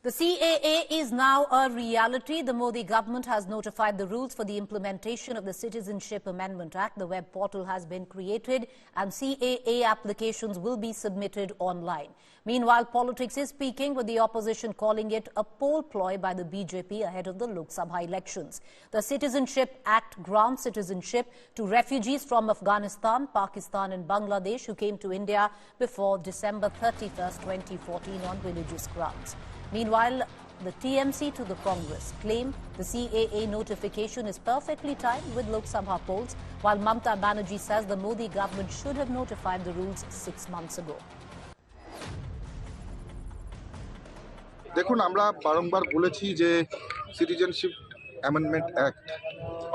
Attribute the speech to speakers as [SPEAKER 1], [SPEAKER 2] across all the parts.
[SPEAKER 1] The CAA is now a reality. The Modi government has notified the rules for the implementation of the Citizenship Amendment Act. The web portal has been created and CAA applications will be submitted online. Meanwhile, politics is peaking, with the opposition calling it a poll ploy by the BJP ahead of the Lok Sabha elections. The Citizenship Act grants citizenship to refugees from Afghanistan, Pakistan and Bangladesh who came to India before December 31st, 2014 on religious grounds. Meanwhile, the TMC to the Congress claim the CAA notification is perfectly timed with Lok Sabha polls, while Mamata Banerjee says the Modi government should have notified the rules 6 months ago.
[SPEAKER 2] দেখুন, আমরা বারংবার বলেছি যে citizenship amendment act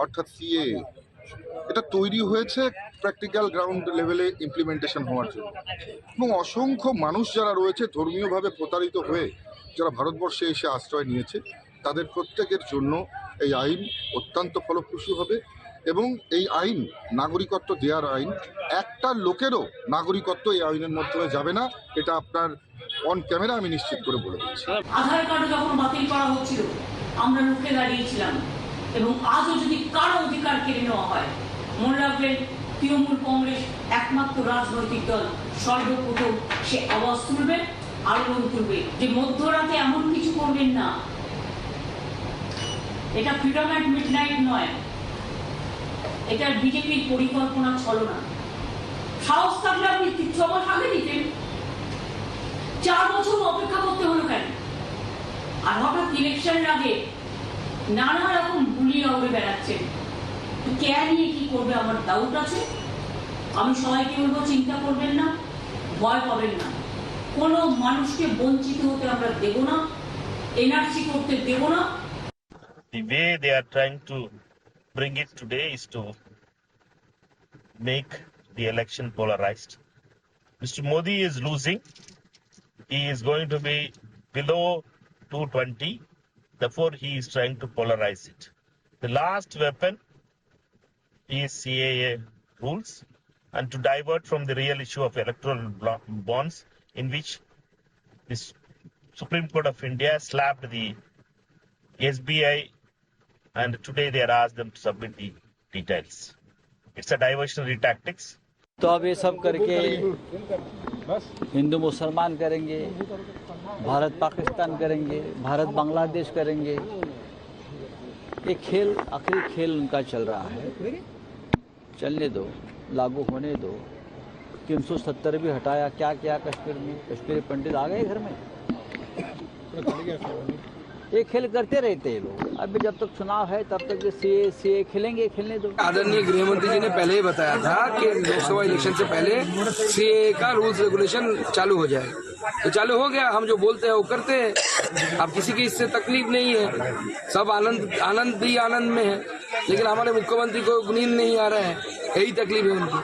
[SPEAKER 2] অর্থাৎ CAA এটা তৈরি হয়েছে practical ground লেভেলে ইমপ্লিমেন্টেশন হওয়ার জন্য, এবং অসংখ্য মানুষ যারা রয়েছে ধর্মীয়ভাবে প্রতারিত হয়ে যারা ভারতবর্ষে এসে আশ্রয় নিয়েছে তাদের প্রত্যেকের জন্য এই আইন অত্যন্ত ফলপ্রসূ হবে। এবং এই আইন নাগরিকত্ব দেওয়ার আইন, একটা লোকেরও নাগরিকত্ব এই আইনের মাধ্যমে যাবে না, এটা আপনার অন ক্যামেরা আমি নিশ্চিত করে বলে দিচ্ছি।
[SPEAKER 3] আধার কার্ড যখন বাতিল করা হচ্ছিল আমরা রুখে দাঁড়িয়েছিলাম, এবং আজও যদি কারো অধিকার কেড়ে নেওয়া হয়, মনে রাখবেন তৃণমূল কংগ্রেস একমাত্র রাজনৈতিক দল সর্বপ্রথম সে আওয়াজ তুলবে, আলোড়ন তুলবে যে মধ্যরাতে এমন কিছু করবেন না। এটা ফ্রিডম অ্যাট মিডনাইট নয়, এটা বিজেপির পরিকল্পনা ছলনা। সাহস থাকলে আপনি 6 মাস আগে দিতেন, 4 বছর অপেক্ষা করতে হলো কেন? আর হঠাৎ ইলেকশনের আগে নানা রকম গুলিয়ে উড়ে বেড়াচ্ছেন। কে নিয়ে কি করবে আমার ডাউট আছে। আমি সবাইকে বলবো চিন্তা করবেন না, ভয় পাবেন না, কোনো মানুষকে বঞ্চিত হতে আমরা দেব না, এনআরসি করতে দেব না।
[SPEAKER 4] The way they are trying to bring it today is to make the election polarized. Mr. Modi is losing. He is going to be below 220. Therefore, he is trying to polarize it. The last weapon is CAA rules, and to divert from the real issue of electoral bonds, in which the Supreme Court of India slapped the SBI, and today they are asked them to submit the details. It's a diversionary tactics.
[SPEAKER 5] तो अब ये सब करके हिंदू मुसलमान करेंगे, भारत पाकिस्तान करेंगे, भारत बांग्लादेश करेंगे। ये खेल आखिरी खेल उनका चल रहा है, चलने दो, लागू होने दो। 370 भी हटाया, क्या किया कश्मीर में? कश्मीरी पंडित आ गए घर में। ये खेल करते रहते हैं लोग। अभी जब तक चुनाव है तब तक सीए खेलेंगे, खेलने दो।
[SPEAKER 6] आदरणीय गृह मंत्री जी ने पहले ही बताया था कि लोकसभा इलेक्शन से पहले सीए का रूल्स रेगुलेशन चालू हो जाए, तो चालू हो गया। हम जो बोलते हैं वो करते हैं। अब किसी की इससे तकलीफ नहीं है, सब आनंद भी आनंद में है, लेकिन हमारे मुख्यमंत्री को नींद नहीं आ रहा है, यही तकलीफ है उनकी।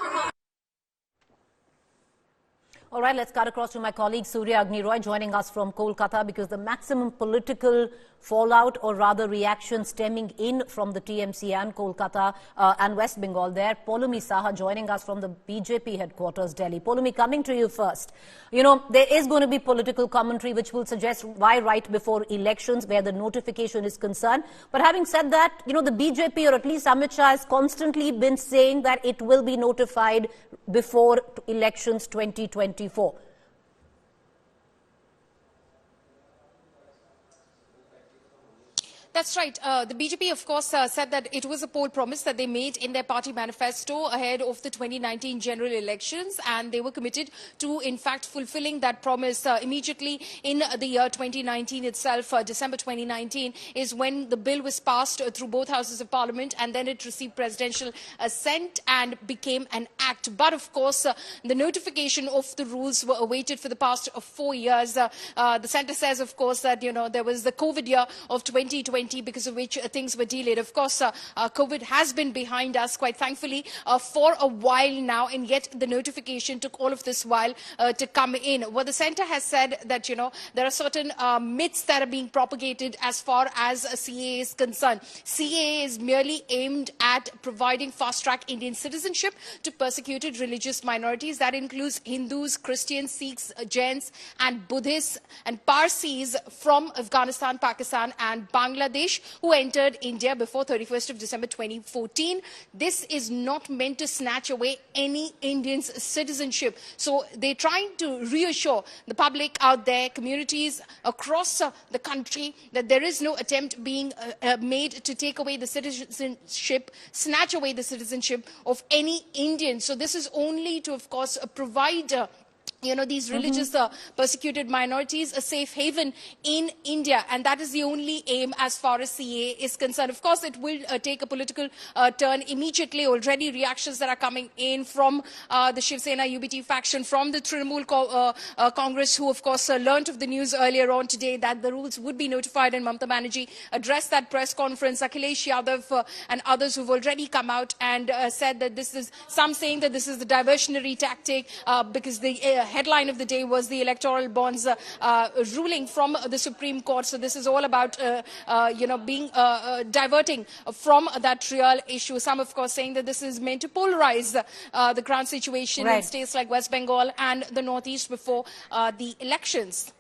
[SPEAKER 1] All right, let's cut across to my colleague Surya Agni Roy joining us from Kolkata, because the maximum political fallout, or rather reaction, stemming in from the TMC and Kolkata and West Bengal there. Polumi Saha joining us from the BJP headquarters, Delhi. Polumi, coming to you first. You know, there is going to be political commentary which will suggest why right before elections, where the notification is concerned. But having said that, you know, the BJP, or at least Amit Shah, has constantly been saying that it will be notified before elections 2024.
[SPEAKER 7] That's right. The BJP, of course, said that it was a poll promise that they made in their party manifesto ahead of the 2019 general elections, and they were committed to, in fact, fulfilling that promise immediately in the year 2019 itself. December 2019 is when the bill was passed through both houses of parliament, and then it received presidential assent and became an act. But, of course, the notification of the rules were awaited for the past 4 years. The centre says, of course, that, you know, there was the COVID year of 2020. 2020, because of which things were delayed. Of course, COVID has been behind us, quite thankfully, for a while now, and yet the notification took all of this while to come in. Well, the centre has said that, there are certain myths that are being propagated as far as CAA is concerned. CAA is merely aimed at providing fast-track Indian citizenship to persecuted religious minorities. That includes Hindus, Christians, Sikhs, Jains and Buddhists and Parsis from Afghanistan, Pakistan and Bangladesh who entered India before 31st of December 2014. This is not meant to snatch away any Indian's citizenship. So they're trying to reassure the public out there, communities across the country, that there is no attempt being made to take away the citizenship, snatch away the citizenship of any Indian. So this is only to, of course, provide these religious persecuted minorities a safe haven in India, and that is the only aim as far as CAA is concerned. Of course, it will take a political turn immediately. Already reactions that are coming in from the Shiv Sena UBT faction, from the Trinamool Congress, who of course learnt of the news earlier on today that the rules would be notified, and Mamata Banerjee addressed that press conference. Akhilesh Yadav and others who've already come out and said that this is, some saying that this is the diversionary tactic because the headline of the day was the electoral bonds ruling from the Supreme Court. So this is all about, being diverting from that real issue. Some, of course, saying that this is meant to polarize the ground situation in states like West Bengal and the Northeast before the elections.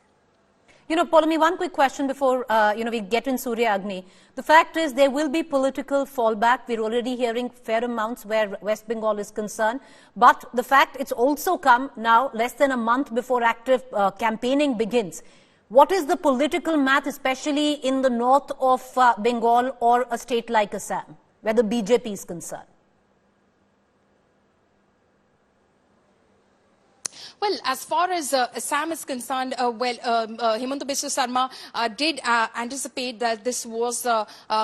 [SPEAKER 1] Poulomi, one quick question before, we get in Surya Agni. The fact is there will be political fallback. We're already hearing fair amounts where West Bengal is concerned. But the fact it's also come now less than a month before active campaigning begins. What is the political math, especially in the north of Bengal or a state like Assam, where the BJP is concerned?
[SPEAKER 7] Well, as far as Assam is concerned, Himanta Biswa Sarma did anticipate that this was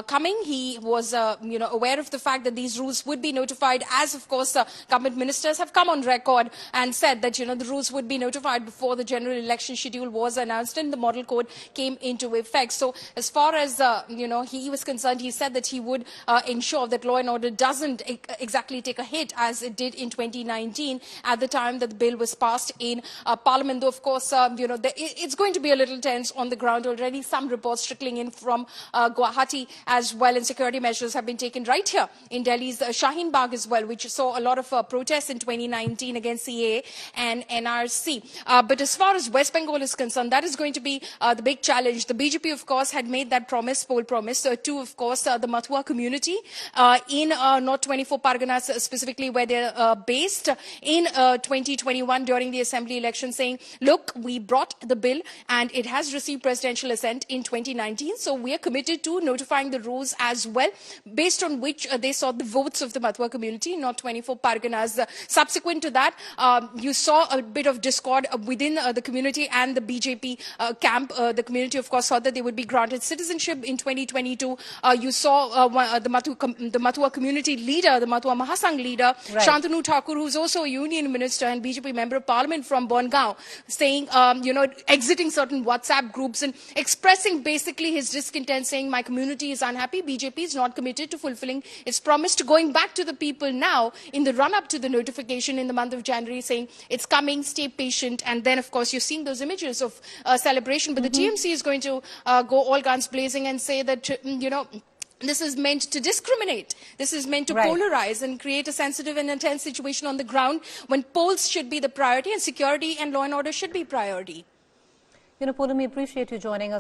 [SPEAKER 7] coming. He was, aware of the fact that these rules would be notified, as, of course, government ministers have come on record and said that, the rules would be notified before the general election schedule was announced and the model code came into effect. So as far as, he was concerned, he said that he would ensure that law and order doesn't exactly take a hit as it did in 2019 at the time that the bill was passed in Parliament. Though, of course, it's going to be a little tense on the ground already. Some reports trickling in from Guwahati as well, and security measures have been taken right here in Delhi's Shaheen Bagh as well, which saw a lot of protests in 2019 against CAA and NRC. But as far as West Bengal is concerned, that is going to be the big challenge. The BJP, of course, had made that poll promise to, of course, the Mathua community in North 24 Parganas, specifically where they're based, in 2021 during the assembly election, saying, look, we brought the bill and it has received presidential assent in 2019. So we are committed to notifying the rules as well, based on which they sought the votes of the Mathua community, not 24 Parganas. Subsequent to that, you saw a bit of discord within the community and the BJP camp. The community, of course, thought that they would be granted citizenship in 2022. You saw the Mathua community leader, the Mathua Mahasangh leader, Shantanu Thakur, who's also a union minister and BJP member of Parliament from Bongaon, saying, exiting certain WhatsApp groups and expressing basically his discontent, saying, my community is unhappy. BJP is not committed to fulfilling its promise, to going back to the people now in the run-up to the notification in the month of January, saying it's coming, stay patient. And then, of course, you're seeing those images of celebration. But the TMC is going to go all guns blazing and say that, this is meant to discriminate. This is meant to polarize and create a sensitive and intense situation on the ground, when polls should be the priority and security and law and order should be priority.
[SPEAKER 1] Poulomi, appreciate you joining us.